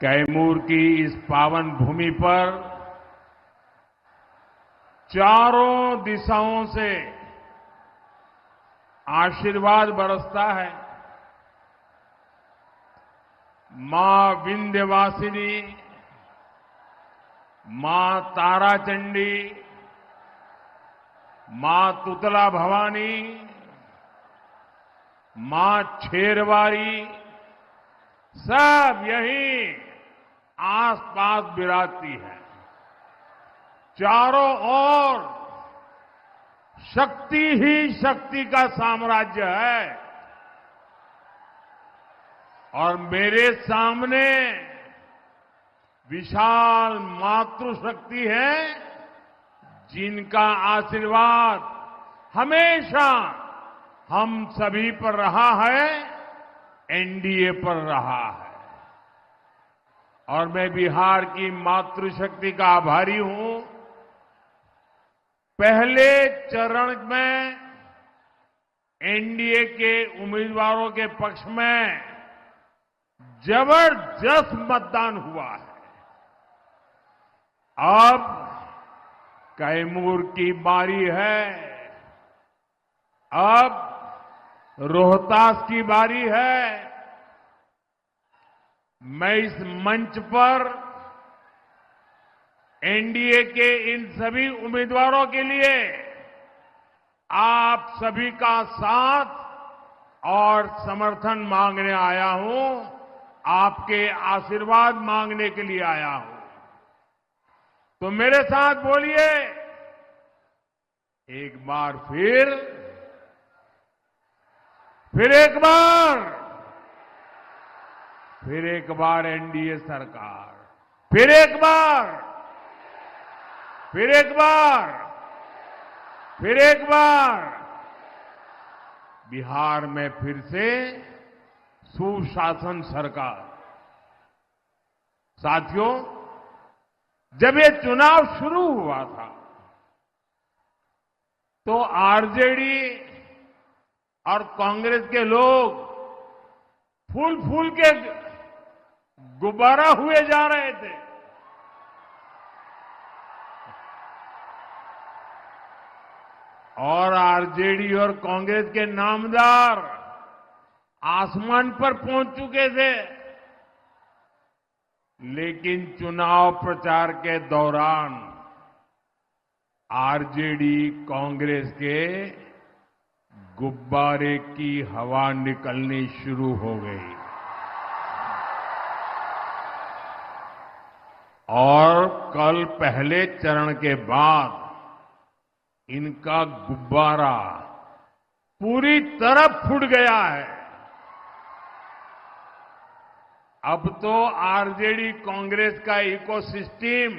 कैमूर की इस पावन भूमि पर चारों दिशाओं से आशीर्वाद बरसता है। मां विंध्यवासिनी, मां ताराचंडी, मां तुतला भवानी, मां छेरवारी सब यहीं आसपास विराजती है। चारों ओर शक्ति ही शक्ति का साम्राज्य है और मेरे सामने विशाल मातृशक्ति है जिनका आशीर्वाद हमेशा हम सभी पर रहा है, एनडीए पर रहा है। और मैं बिहार की मातृशक्ति का आभारी हूं। पहले चरण में एनडीए के उम्मीदवारों के पक्ष में जबरदस्त मतदान हुआ है। अब कैमूर की बारी है, अब रोहतास की बारी है। मैं इस मंच पर एनडीए के इन सभी उम्मीदवारों के लिए आप सभी का साथ और समर्थन मांगने आया हूं, आपके आशीर्वाद मांगने के लिए आया हूं। तो मेरे साथ बोलिए एक बार फिर एक बार एनडीए सरकार, फिर एक बार बिहार में फिर से सुशासन सरकार। साथियों, जब ये चुनाव शुरू हुआ था तो आरजेडी और कांग्रेस के लोग फूल के गुब्बारा हुए जा रहे थे। और आरजेडी और कांग्रेस के नामदार आसमान पर पहुंच चुके थे। लेकिन चुनाव प्रचार के दौरान आरजेडी कांग्रेस के गुब्बारे की हवा निकलनी शुरू हो गई और कल पहले चरण के बाद इनका गुब्बारा पूरी तरह फूट गया है। अब तो आरजेडी कांग्रेस का इकोसिस्टम,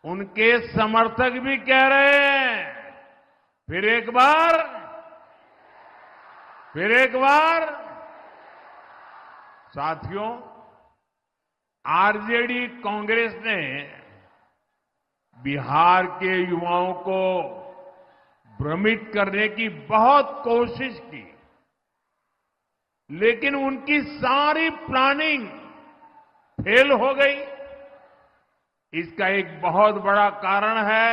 उनके समर्थक भी कह रहे हैं फिर एक बार। साथियों, आरजेडी कांग्रेस ने बिहार के युवाओं को भ्रमित करने की बहुत कोशिश की, लेकिन उनकी सारी प्लानिंग फेल हो गई। इसका एक बहुत बड़ा कारण है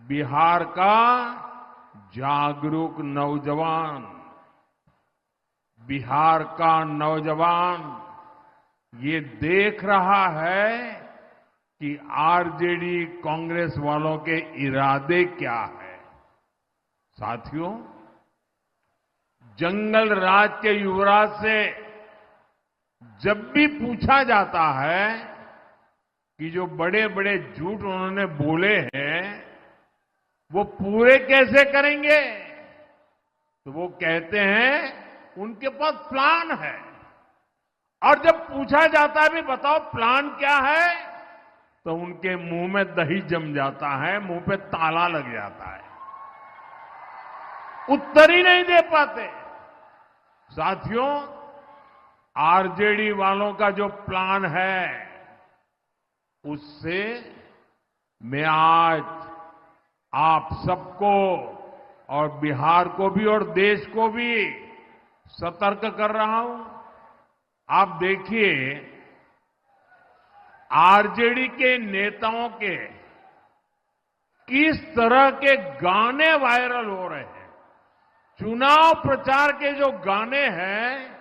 बिहार का जागरूक नौजवान। बिहार का नौजवान ये देख रहा है कि आरजेडी कांग्रेस वालों के इरादे क्या है। साथियों, जंगल राज के युवराज से जब भी पूछा जाता है कि जो बड़े बड़े झूठ उन्होंने बोले हैं वो पूरे कैसे करेंगे, तो वो कहते हैं उनके पास प्लान है। और जब पूछा जाता है भी बताओ प्लान क्या है, तो उनके मुंह में दही जम जाता है, मुंह पे ताला लग जाता है, उत्तर ही नहीं दे पाते। साथियों, आरजेडी वालों का जो प्लान है उससे मैं आज आप सबको और बिहार को भी और देश को भी सतर्क कर रहा हूं। आप देखिए, आरजेडी के नेताओं के किस तरह के गाने वायरल हो रहे हैं। चुनाव प्रचार के जो गाने हैं,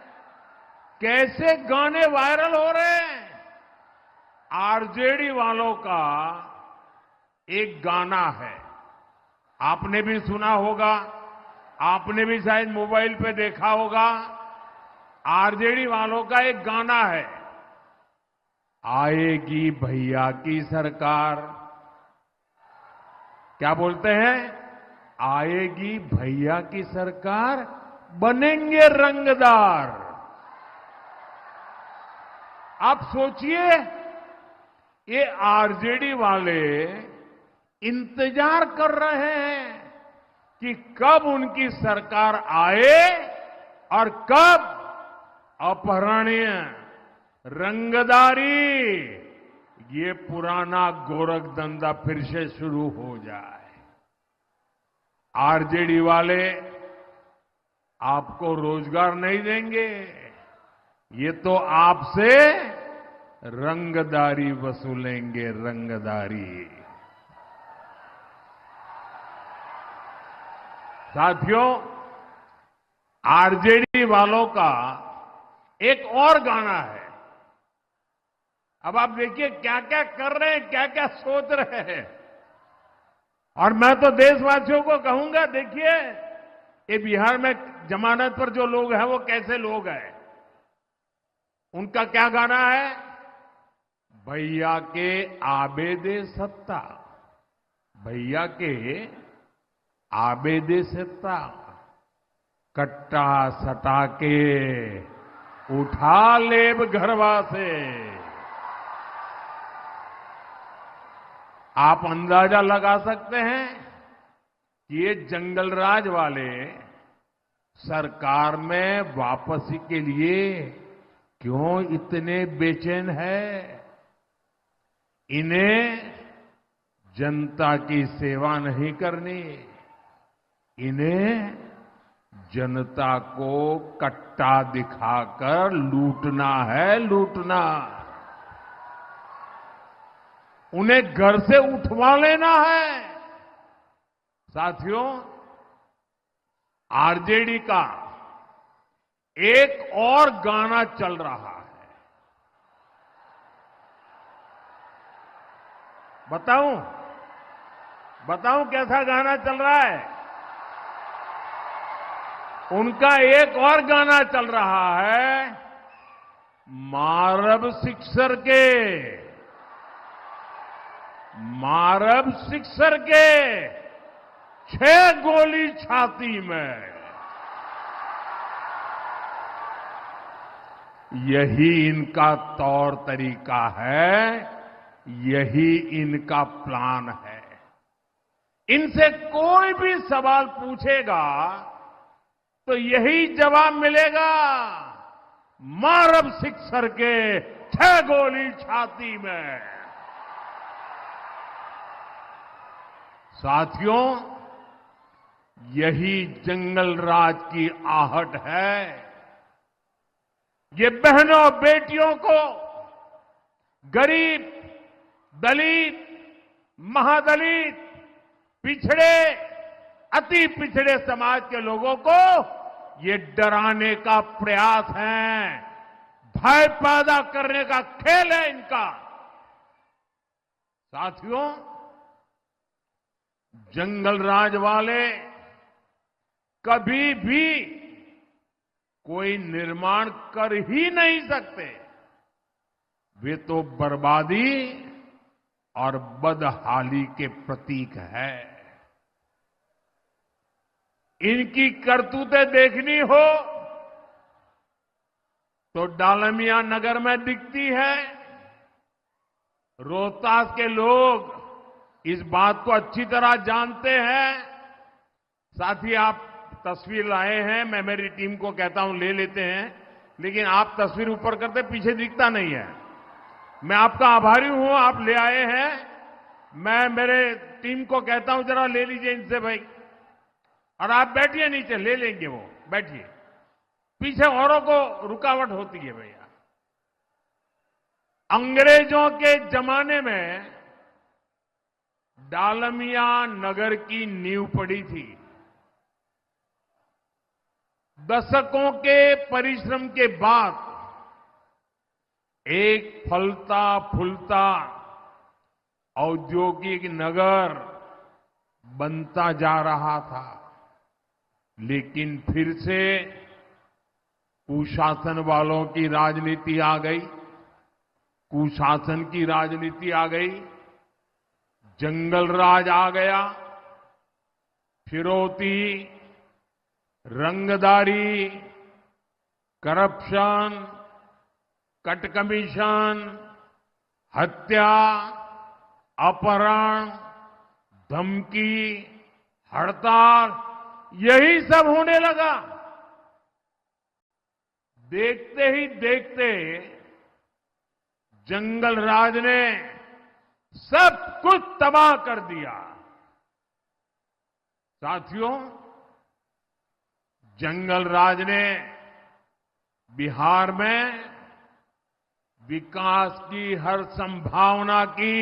कैसे गाने वायरल हो रहे हैं। आरजेडी वालों का एक गाना है, आपने भी सुना होगा, आपने भी शायद मोबाइल पे देखा होगा। आरजेडी वालों का एक गाना है, आएगी भैया की सरकार। क्या बोलते हैं? आएगी भैया की सरकार, बनेंगे रंगदार। आप सोचिए, ये आरजेडी वाले इंतजार कर रहे हैं कि कब उनकी सरकार आए और कब अपहरणीय, रंगदारी, ये पुराना गोरखधंधा फिर से शुरू हो जाए। आरजेडी वाले आपको रोजगार नहीं देंगे, ये तो आपसे रंगदारी वसूलेंगे, रंगदारी। साथियों, आरजेडी वालों का एक और गाना है। अब आप देखिए क्या क्या कर रहे हैं, क्या क्या सोच रहे हैं। और मैं तो देशवासियों को कहूंगा, देखिए ये बिहार में जमानत पर जो लोग हैं वो कैसे लोग हैं। उनका क्या गाना है? भैया के आबेदे सत्ता, भैया के आबेदे सत्ता, कट्टा सटा के उठा लेब घरवा से। आप अंदाजा लगा सकते हैं कि ये जंगल राज वाले सरकार में वापसी के लिए क्यों इतने बेचैन है। इन्हें जनता की सेवा नहीं करनी, इन्हें जनता को कट्टा दिखाकर लूटना है, लूटना। उन्हें घर से उठवा लेना है। साथियों, आरजेडी का एक और गाना चल रहा है। बताऊं कैसा गाना चल रहा है? उनका एक और गाना चल रहा है, मारब सिक्सर के, मारब सिक्सर के, 6 गोली छाती में। यही इनका तौर तरीका है, यही इनका प्लान है। इनसे कोई भी सवाल पूछेगा तो यही जवाब मिलेगा, मारब सिक्सर के, 6 गोली छाती में। साथियों, यही जंगल राज की आहट है। ये बहनों बेटियों को, गरीब, दलित, महादलित, पिछड़े, अति पिछड़े समाज के लोगों को ये डराने का प्रयास है, भय पैदा करने का खेल है इनका। साथियों, जंगल राज वाले कभी भी कोई निर्माण कर ही नहीं सकते। वे तो बर्बादी और बदहाली के प्रतीक है। इनकी करतूतें देखनी हो तो डालमिया नगर में दिखती है। रोहतास के लोग इस बात को अच्छी तरह जानते हैं। साथ ही आप तस्वीर लाए हैं, मैं मेरी टीम को कहता हूं ले लेते हैं, लेकिन आप तस्वीर ऊपर करते पीछे दिखता नहीं है। मैं आपका आभारी हूं, आप ले आए हैं। मैं मेरे टीम को कहता हूं जरा ले लीजिए इनसे भाई, और आप बैठिए नीचे, ले लेंगे वो, बैठिए। पीछे औरों को रुकावट होती है भैया। अंग्रेजों के जमाने में डालमिया नगर की नींव पड़ी थी। दशकों के परिश्रम के बाद एक फलता फूलता औद्योगिक नगर बनता जा रहा था। लेकिन फिर से कुशासन वालों की राजनीति आ गई, कुशासन की राजनीति आ गई, जंगल राज आ गया, फिरौती, रंगदारी, करप्शन, कट कमीशन, हत्या, अपहरण, धमकी, हड़ताल, यही सब होने लगा। देखते ही देखते जंगल राज ने सब कुछ तबाह कर दिया। साथियों, जंगल राज ने बिहार में विकास की हर संभावना की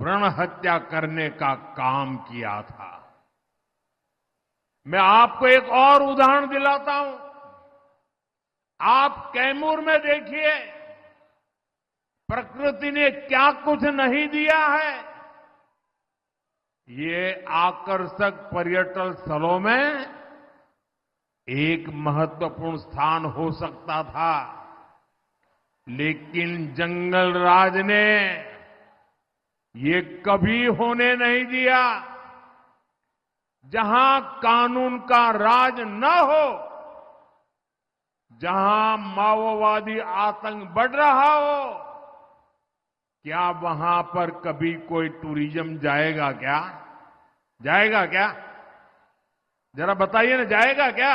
भ्रूण हत्या करने का काम किया था। मैं आपको एक और उदाहरण दिलाता हूं। आप कैमूर में देखिए, प्रकृति ने क्या कुछ नहीं दिया है। ये आकर्षक पर्यटन स्थलों में एक महत्वपूर्ण स्थान हो सकता था, लेकिन जंगल राज ने ये कभी होने नहीं दिया। जहां कानून का राज न हो, जहां माओवादी आतंक बढ़ रहा हो, क्या वहां पर कभी कोई टूरिज्म जाएगा क्या? जाएगा क्या? जरा बताइए ना, जाएगा क्या?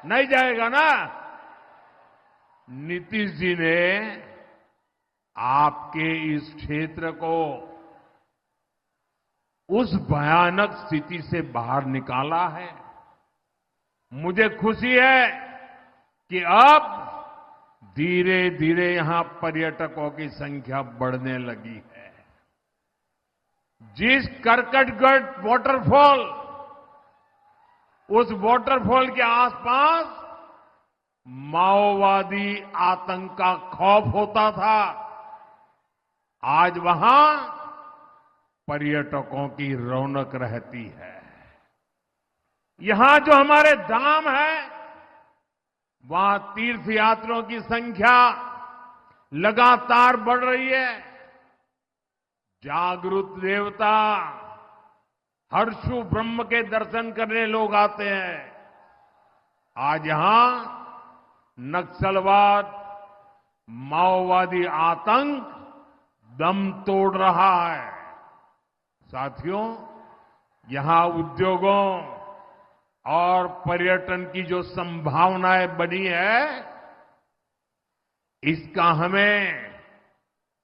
नहीं जाएगा ना। नीतीश जी ने आपके इस क्षेत्र को उस भयानक स्थिति से बाहर निकाला है। मुझे खुशी है कि अब धीरे धीरे यहां पर्यटकों की संख्या बढ़ने लगी है। जिस करकटगढ़ वाटरफॉल, उस वाटरफॉल के आसपास माओवादी आतंक का खौफ होता था, आज वहां पर्यटकों की रौनक रहती है। यहां जो हमारे धाम है, वहां तीर्थयात्रियों की संख्या लगातार बढ़ रही है। जागृत देवता हर्षु ब्रह्म के दर्शन करने लोग आते हैं। आज यहां नक्सलवाद, माओवादी आतंक दम तोड़ रहा है। साथियों, यहां उद्योगों और पर्यटन की जो संभावनाएं बनी है, इसका हमें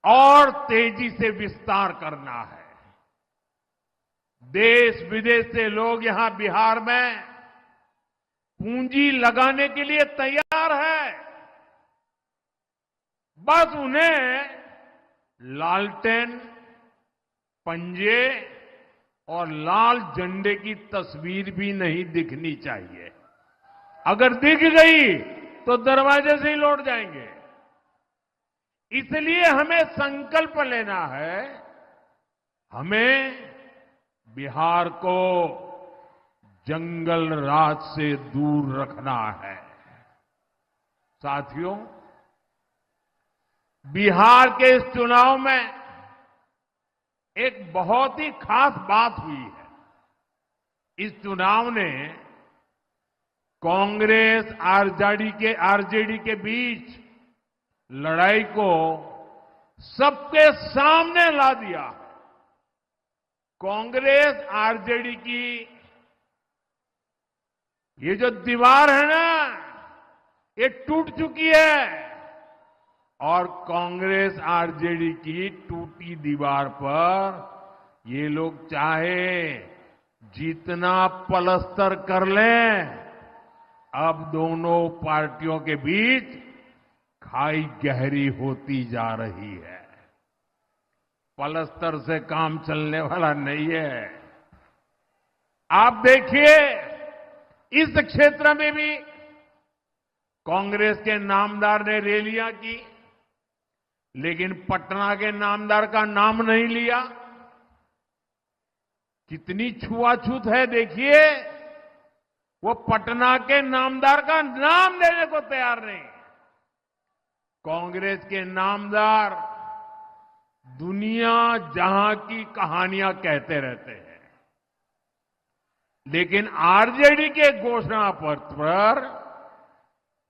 और तेजी से विस्तार करना है। देश विदेश से लोग यहां बिहार में पूंजी लगाने के लिए तैयार है। बस उन्हें लालटेन, पंजे और लाल झंडे की तस्वीर भी नहीं दिखनी चाहिए। अगर दिख गई तो दरवाजे से ही लौट जाएंगे। इसलिए हमें संकल्प लेना है, हमें बिहार को जंगल राज से दूर रखना है। साथियों, बिहार के इस चुनाव में एक बहुत ही खास बात हुई है। इस चुनाव ने कांग्रेस आरजेडी के बीच लड़ाई को सबके सामने ला दिया। कांग्रेस आरजेडी की ये जो दीवार है ना, ये टूट चुकी है। और कांग्रेस आरजेडी की टूटी दीवार पर ये लोग चाहे जितना पलस्तर कर लें, अब दोनों पार्टियों के बीच खाई गहरी होती जा रही है। पलस्तर से काम चलने वाला नहीं है। आप देखिए, इस क्षेत्र में भी कांग्रेस के नामदार ने रैलियां की, लेकिन पटना के नामदार का नाम नहीं लिया। कितनी छुआछूत है देखिए, वो पटना के नामदार का नाम लेने को तैयार नहीं। कांग्रेस के नामदार दुनिया जहां की कहानियां कहते रहते हैं, लेकिन आरजेडी के घोषणा पत्र पर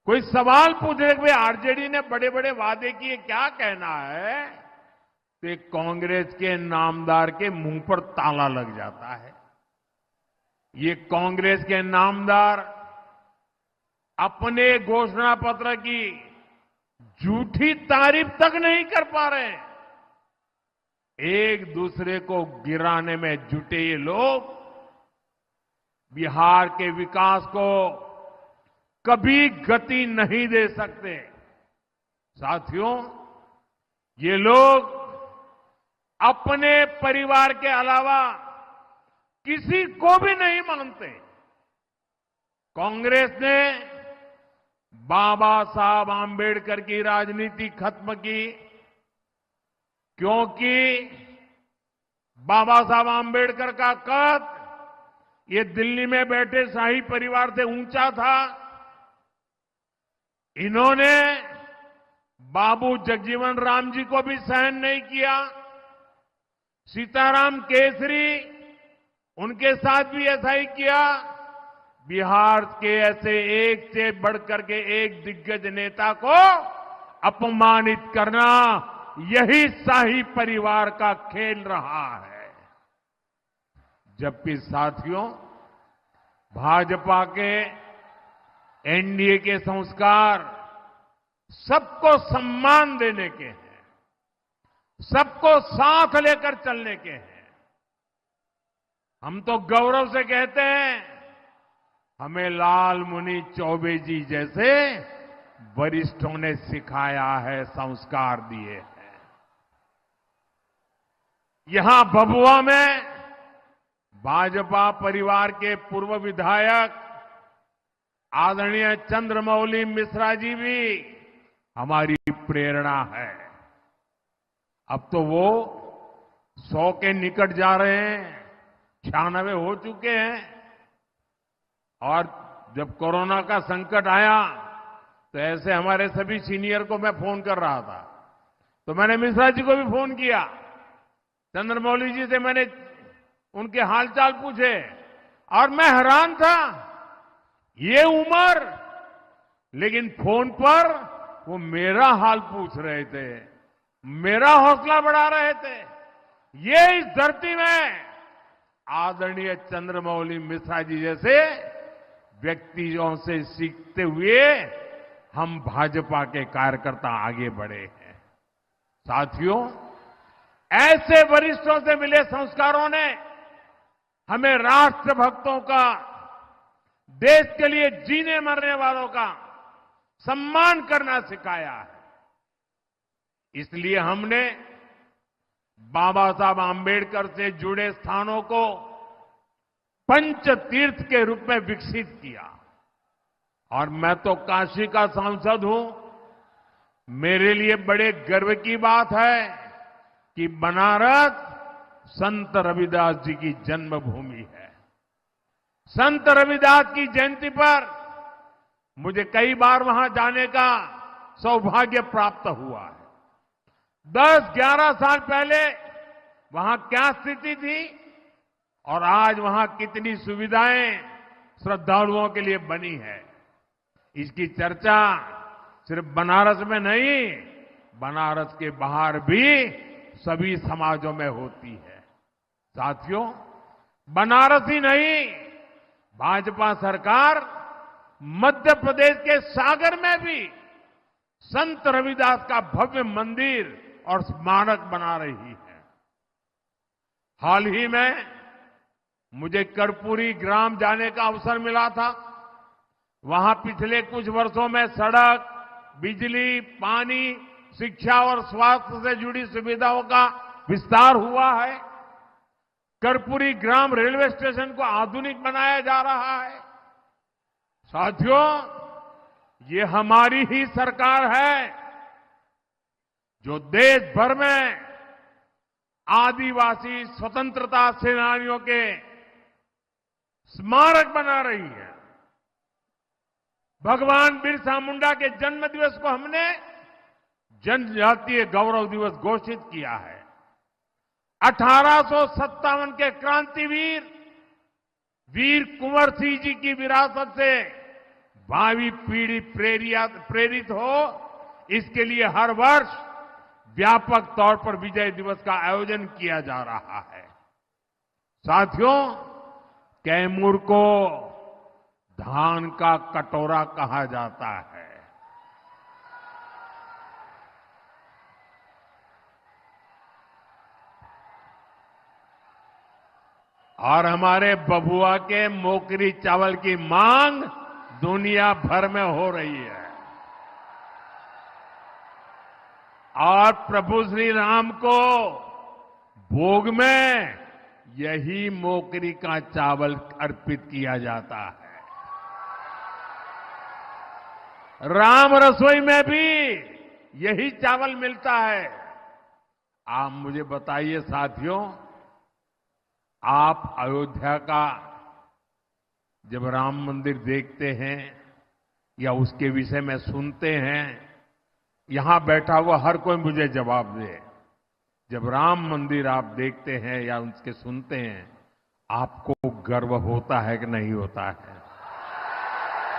कोई सवाल पूछे कि आरजेडी ने बड़े बड़े वादे किए, क्या कहना है, तो कांग्रेस के नामदार के मुंह पर ताला लग जाता है। ये कांग्रेस के नामदार अपने घोषणा पत्र की झूठी तारीफ तक नहीं कर पा रहे। एक दूसरे को गिराने में जुटे ये लोग बिहार के विकास को कभी गति नहीं दे सकते। साथियों, ये लोग अपने परिवार के अलावा किसी को भी नहीं मानते। कांग्रेस ने बाबा साहब आंबेडकर की राजनीति खत्म की, क्योंकि बाबा साहब आंबेडकर का कद ये दिल्ली में बैठे शाही परिवार से ऊंचा था। इन्होंने बाबू जगजीवन राम जी को भी सहन नहीं किया। सीताराम केसरी, उनके साथ भी ऐसा ही किया। बिहार के ऐसे एक से बढ़कर के एक दिग्गज नेता को अपमानित करना, यही शाही परिवार का खेल रहा है। जबकि साथियों, भाजपा के एनडीए के संस्कार सबको सम्मान देने के हैं, सबको साथ लेकर चलने के हैं। हम तो गौरव से कहते हैं, हमें लाल मुनि चौबे जी जैसे वरिष्ठों ने सिखाया है, संस्कार दिए हैं। यहां भभुआ में भाजपा परिवार के पूर्व विधायक आदरणीय चंद्रमौली मिश्रा जी भी हमारी प्रेरणा है। अब तो वो 100 के निकट जा रहे हैं, 96 हो चुके हैं। और जब कोरोना का संकट आया तो ऐसे हमारे सभी सीनियर को मैं फोन कर रहा था, तो मैंने मिश्रा जी को भी फोन किया, चंद्रमौली जी से मैंने उनके हालचाल पूछे, और मैं हैरान था, ये उम्र, लेकिन फोन पर वो मेरा हाल पूछ रहे थे, मेरा हौसला बढ़ा रहे थे। ये इस धरती में आदरणीय चंद्रमौली मिश्रा जी जैसे व्यक्तियों से सीखते हुए हम भाजपा के कार्यकर्ता आगे बढ़े हैं। साथियों, ऐसे वरिष्ठों से मिले संस्कारों ने हमें राष्ट्रभक्तों का, देश के लिए जीने मरने वालों का सम्मान करना सिखाया है। इसलिए हमने बाबा साहब आंबेडकर से जुड़े स्थानों को पंच तीर्थ के रूप में विकसित किया। और मैं तो काशी का सांसद हूं, मेरे लिए बड़े गर्व की बात है कि बनारस संत रविदास जी की जन्मभूमि है। संत रविदास की जयंती पर मुझे कई बार वहां जाने का सौभाग्य प्राप्त हुआ है। 10-11 साल पहले वहां क्या स्थिति थी और आज वहां कितनी सुविधाएं श्रद्धालुओं के लिए बनी है, इसकी चर्चा सिर्फ बनारस में नहीं, बनारस के बाहर भी सभी समाजों में होती है। साथियों, बनारस ही नहीं, भाजपा सरकार मध्य प्रदेश के सागर में भी संत रविदास का भव्य मंदिर और स्मारक बना रही है। हाल ही में मुझे कर्पूरी ग्राम जाने का अवसर मिला था। वहां पिछले कुछ वर्षों में सड़क, बिजली, पानी, शिक्षा और स्वास्थ्य से जुड़ी सुविधाओं का विस्तार हुआ है। कर्पूरी ग्राम रेलवे स्टेशन को आधुनिक बनाया जा रहा है। साथियों, ये हमारी ही सरकार है जो देश भर में आदिवासी स्वतंत्रता सेनानियों के स्मारक बना रही है। भगवान बिरसा मुंडा के जन्म दिवस को हमने जनजातीय गौरव दिवस घोषित किया है। 1857 के क्रांतिवीर वीर कुंवर सिंह जी की विरासत से भावी पीढ़ी प्रेरित हो, इसके लिए हर वर्ष व्यापक तौर पर विजय दिवस का आयोजन किया जा रहा है। साथियों, कैमूर को धान का कटोरा कहा जाता है। और हमारे बबुआ के मोकरी चावल की मांग दुनिया भर में हो रही है। और प्रभु श्री राम को भोग में यही मोकरी का चावल अर्पित किया जाता है। राम रसोई में भी यही चावल मिलता है। आप मुझे बताइए साथियों, आप अयोध्या का जब राम मंदिर देखते हैं या उसके विषय में सुनते हैं, यहां बैठा हुआ हर कोई मुझे जवाब दे। जब राम मंदिर आप देखते हैं या उसके सुनते हैं, आपको गर्व होता है कि नहीं होता है?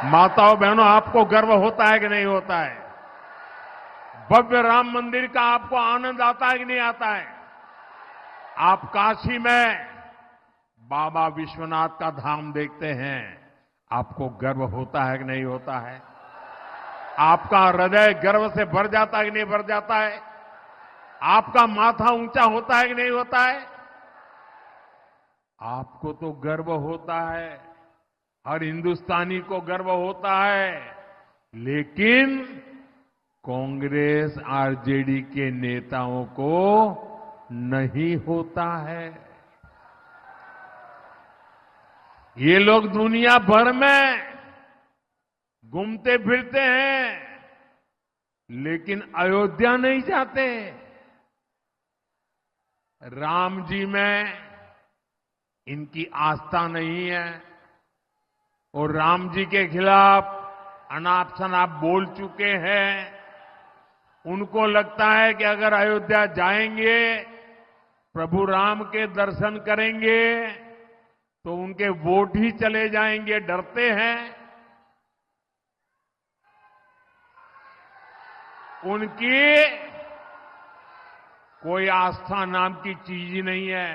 माताओं बहनों, आपको गर्व होता है कि नहीं होता है? भव्य राम मंदिर का आपको आनंद आता है कि नहीं आता है? आप काशी में बाबा विश्वनाथ का धाम देखते हैं, आपको गर्व होता है कि नहीं होता है? आपका हृदय गर्व से भर जाता है कि नहीं भर जाता है? आपका माथा ऊंचा होता है कि नहीं होता है? आपको तो गर्व होता है, हर हिंदुस्तानी को गर्व होता है, लेकिन कांग्रेस आरजेडी के नेताओं को नहीं होता है। ये लोग दुनिया भर में घूमते फिरते हैं, लेकिन अयोध्या नहीं जाते। राम जी में इनकी आस्था नहीं है और राम जी के खिलाफ अनाप शनाप बोल चुके हैं। उनको लगता है कि अगर अयोध्या जाएंगे, प्रभु राम के दर्शन करेंगे, तो उनके वोट ही चले जाएंगे, डरते हैं। उनकी कोई आस्था नाम की चीज ही नहीं है।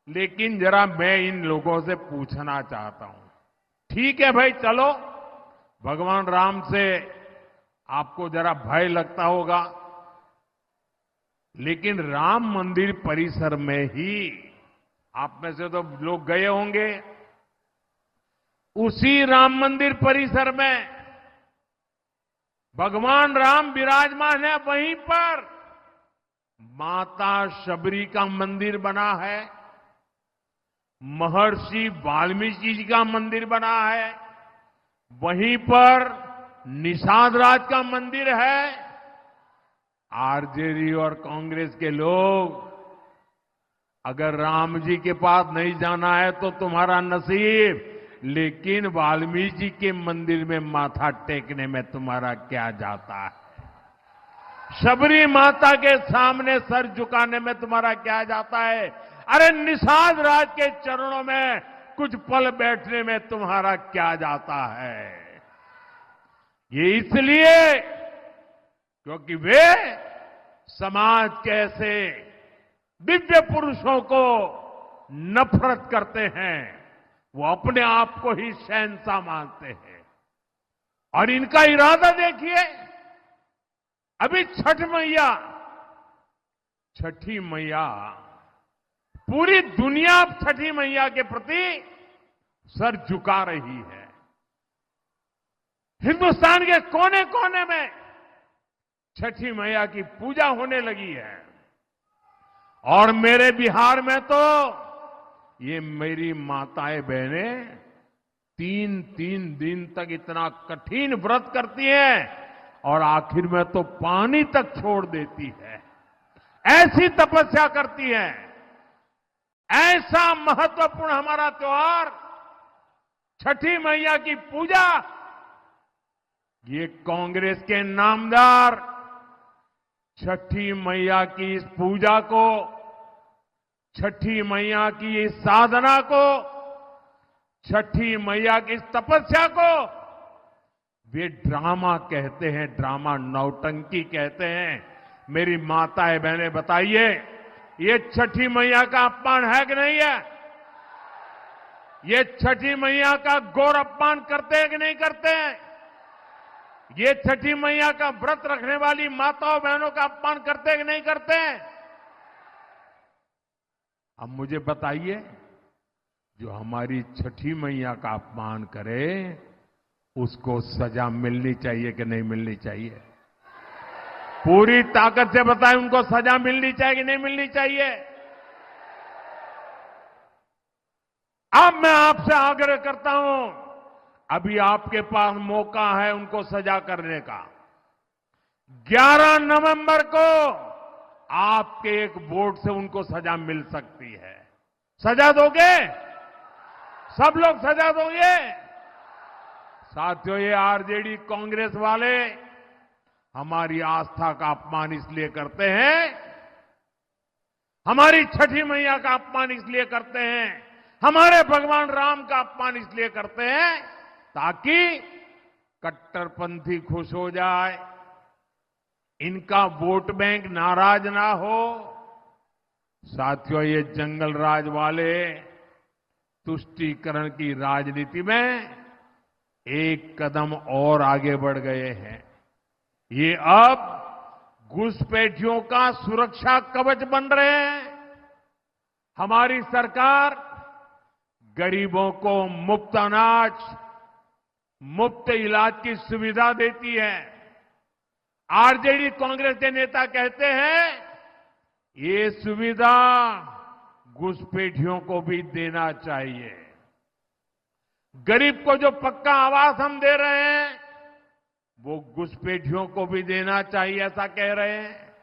लेकिन जरा मैं इन लोगों से पूछना चाहता हूं, ठीक है भाई, चलो, भगवान राम से आपको जरा भय लगता होगा, लेकिन राम मंदिर परिसर में ही आप में से तो लोग गए होंगे। उसी राम मंदिर परिसर में भगवान राम विराजमान है, वहीं पर माता शबरी का मंदिर बना है, महर्षि वाल्मीकि जी का मंदिर बना है, वहीं पर निषाद राज का मंदिर है। आरजेडी और कांग्रेस के लोग अगर राम जी के पास नहीं जाना है तो तुम्हारा नसीब, लेकिन वाल्मीकि जी के मंदिर में माथा टेकने में तुम्हारा क्या जाता है? शबरी माता के सामने सर झुकाने में तुम्हारा क्या जाता है? अरे निषाद राज के चरणों में कुछ पल बैठने में तुम्हारा क्या जाता है? ये इसलिए क्योंकि वे समाज के ऐसे दिव्य पुरुषों को नफरत करते हैं, वो अपने आप को ही शहंशाह मानते हैं। और इनका इरादा देखिए, अभी छठी मैया पूरी दुनिया छठी मैया के प्रति सर झुका रही है। हिंदुस्तान के कोने कोने में छठी मैया की पूजा होने लगी है। और मेरे बिहार में तो ये मेरी माताएं बहनें 3-3 दिन तक इतना कठिन व्रत करती हैं और आखिर में तो पानी तक छोड़ देती है। ऐसी तपस्या करती है। ऐसा महत्वपूर्ण हमारा त्योहार छठी मैया की पूजा, ये कांग्रेस के नामदार छठी मैया की इस पूजा को, छठी मैया की इस साधना को, छठी मैया की इस तपस्या को वे ड्रामा कहते हैं, ड्रामा नौटंकी कहते हैं। मेरी माताएं बहनें बताइए, ये छठी मैया का अपमान है कि नहीं है? ये छठी मैया का घोर अपमान करते हैं कि नहीं करते हैं? ये छठी मैया का व्रत रखने वाली माताओं बहनों का अपमान करते हैं कि नहीं करते हैं? अब मुझे बताइए, जो हमारी छठी मैया का अपमान करे उसको सजा मिलनी चाहिए कि नहीं मिलनी चाहिए? पूरी ताकत से बताएं, उनको सजा मिलनी चाहिए कि नहीं मिलनी चाहिए? अब मैं आपसे आग्रह करता हूं, अभी आपके पास मौका है उनको सजा करने का। 11 नवंबर को आपके एक वोट से उनको सजा मिल सकती है। सजा दोगे? सब लोग सजा दोगे? साथियों, ये आरजेडी कांग्रेस वाले हमारी आस्था का अपमान इसलिए करते हैं, हमारी छठी मैया का अपमान इसलिए करते हैं, हमारे भगवान राम का अपमान इसलिए करते हैं ताकि कट्टरपंथी खुश हो जाए, इनका वोट बैंक नाराज ना हो। साथियों, ये जंगल राज वाले तुष्टीकरण की राजनीति में एक कदम और आगे बढ़ गए हैं। ये अब घुसपैठियों का सुरक्षा कवच बन रहे हैं। हमारी सरकार गरीबों को मुफ्त अनाज, मुफ्त इलाज की सुविधा देती है। आरजेडी कांग्रेस के नेता कहते हैं ये सुविधा घुसपैठियों को भी देना चाहिए। गरीब को जो पक्का आवास हम दे रहे हैं वो घुसपैठियों को भी देना चाहिए, ऐसा कह रहे हैं।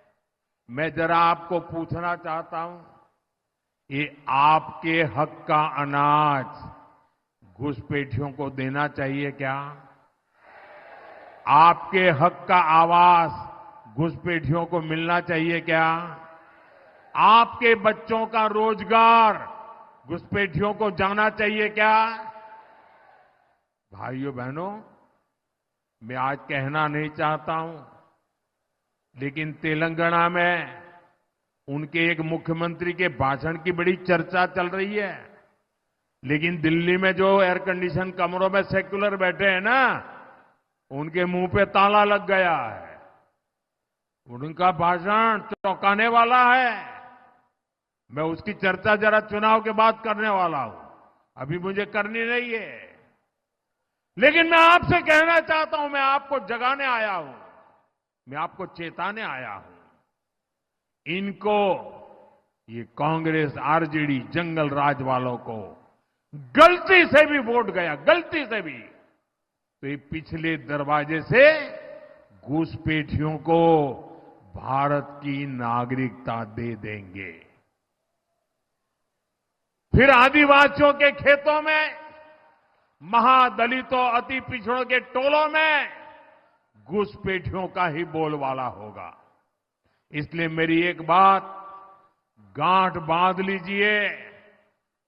मैं जरा आपको पूछना चाहता हूं, ये आपके हक का अनाज घुसपैठियों को देना चाहिए क्या? आपके हक का आवास घुसपैठियों को मिलना चाहिए क्या? आपके बच्चों का रोजगार घुसपैठियों को जाना चाहिए क्या? भाइयों बहनों, मैं आज कहना नहीं चाहता हूं, लेकिन तेलंगाना में उनके एक मुख्यमंत्री के भाषण की बड़ी चर्चा चल रही है। लेकिन दिल्ली में जो एयर कंडीशन कमरों में सेक्युलर बैठे हैं ना, उनके मुंह पे ताला लग गया है। उनका भाषण चौंकाने वाला है। मैं उसकी चर्चा जरा चुनाव के बाद करने वाला हूं, अभी मुझे करनी नहीं है। लेकिन मैं आपसे कहना चाहता हूं, मैं आपको जगाने आया हूं, मैं आपको चेताने आया हूं। इनको, ये कांग्रेस आरजेडी जंगल राज वालों को गलती से भी वोट गया, गलती से भी, तो ये पिछले दरवाजे से घुसपैठियों को भारत की नागरिकता दे देंगे। फिर आदिवासियों के खेतों में, महादलितों, अति पिछड़ों के टोलों में घुसपैठियों का ही बोलबाला होगा। इसलिए मेरी एक बात गांठ बांध लीजिए,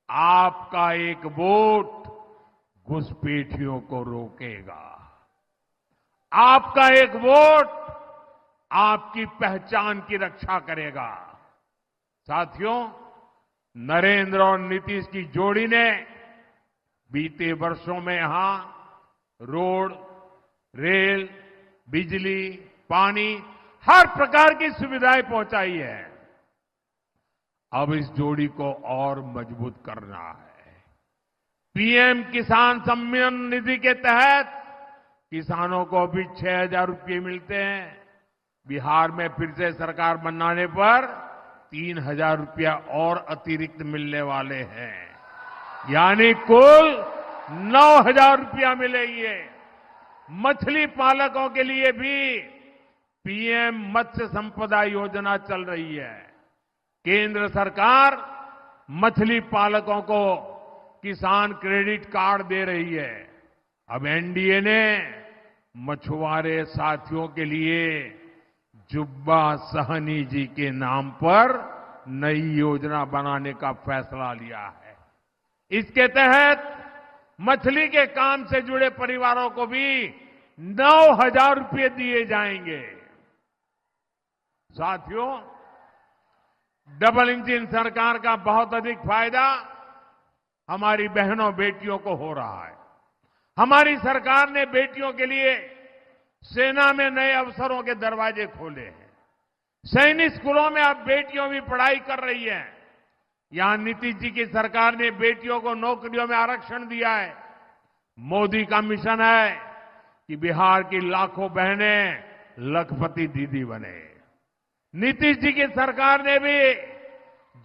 आपका एक वोट घुसपैठियों को रोकेगा। आपका एक वोट आपकी पहचान की रक्षा करेगा। साथियों, नरेंद्र और नीतीश की जोड़ी ने बीते वर्षों में यहां रोड, रेल, बिजली, पानी, हर प्रकार की सुविधाएं पहुंचाई है। अब इस जोड़ी को और मजबूत करना है। पीएम किसान सम्मान निधि के तहत किसानों को भी 6,000 रुपये मिलते हैं। बिहार में फिर से सरकार बनाने पर 3,000 रुपया और अतिरिक्त मिलने वाले हैं, यानी कुल 9,000 रुपया मिलेंगे। मछली पालकों के लिए भी पीएम मत्स्य संपदा योजना चल रही है। केंद्र सरकार मछली पालकों को किसान क्रेडिट कार्ड दे रही है। अब एनडीए ने मछुआरे साथियों के लिए जुब्बा सहनी जी के नाम पर नई योजना बनाने का फैसला लिया है। इसके तहत मछली के काम से जुड़े परिवारों को भी 9,000 रुपये दिए जाएंगे। साथियों, डबल इंजन सरकार का बहुत अधिक फायदा हमारी बहनों बेटियों को हो रहा है। हमारी सरकार ने बेटियों के लिए सेना में नए अवसरों के दरवाजे खोले हैं। सैनिक स्कूलों में अब बेटियों भी पढ़ाई कर रही हैं। यहां नीतीश जी की सरकार ने बेटियों को नौकरियों में आरक्षण दिया है। मोदी का मिशन है कि बिहार की लाखों बहनें लखपति दीदी बने। नीतीश जी की सरकार ने भी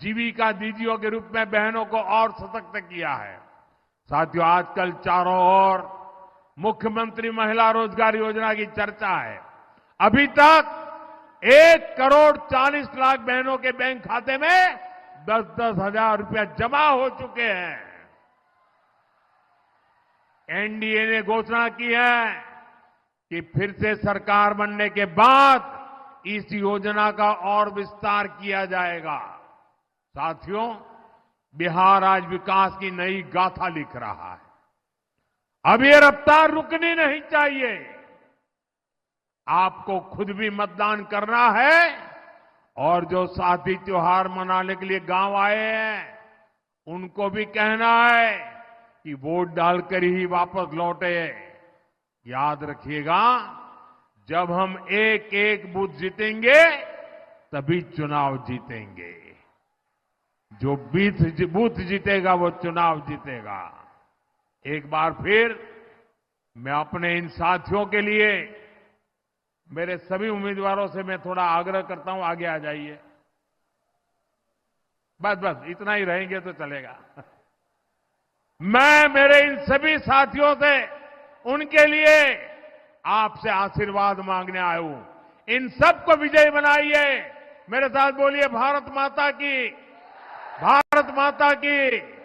जीविका दीदियों के रूप में बहनों को और सशक्त किया है। साथियों, आजकल चारों ओर मुख्यमंत्री महिला रोजगार योजना की चर्चा है। अभी तक 1,40,00,000 बहनों के बैंक खाते में 10-10 हजार रुपया जमा हो चुके हैं। एनडीए ने घोषणा की है कि फिर से सरकार बनने के बाद इस योजना का और विस्तार किया जाएगा। साथियों, बिहार आज विकास की नई गाथा लिख रहा है। अब ये रफ्तार रुकनी नहीं चाहिए। आपको खुद भी मतदान करना है और जो साथी त्योहार मनाने के लिए गांव आए हैं उनको भी कहना है कि वोट डालकर ही वापस लौटे। याद रखिएगा, जब हम एक एक बूथ जीतेंगे तभी चुनाव जीतेंगे। जो बूथ जीतेगा वो चुनाव जीतेगा। एक बार फिर मैं अपने इन साथियों के लिए, मेरे सभी उम्मीदवारों से मैं थोड़ा आग्रह करता हूं, आगे आ जाइए। बस इतना ही रहेंगे तो चलेगा। मैं मेरे इन सभी साथियों से उनके लिए आपसे आशीर्वाद मांगने आया हूं। इन सबको विजयी बनाइए। मेरे साथ बोलिए, भारत माता की, भारत माता की।